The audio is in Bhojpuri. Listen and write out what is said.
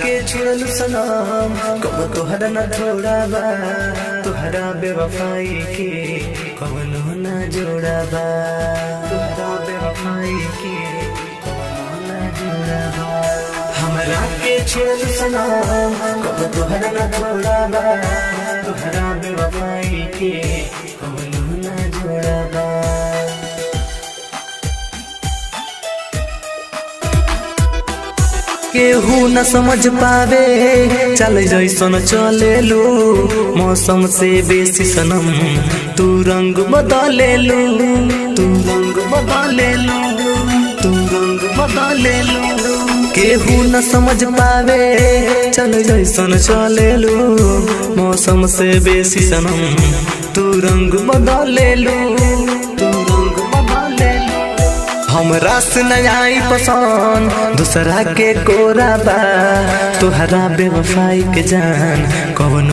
के छोड़ल सनम कब तोहरा न थोड़ा बा तोहरा बेवफाई के कवनो न जोड़ा बा तोहरा बेवफाई के कवनो न जोड़ा बा हमरा के छोड़ल सनम कब तोहरा न थोड़ा बा तोहरा बेवफाई के कवनो न जोड़ा बा केहू न समझ पावे चल जैसन चले लो मौसम से बेसी सनम तू रंग बदले लो तू रंग बदले लो तू रंग बदले लो केहू न समझ पावे चल जैसन चले लो मौसम से बेसी सनम तू रंग बदले लो तू रंग बदले लो हमरा से न आई पसंद दूसरा के कोरा बा तोहरा बेवफाई के जान कवन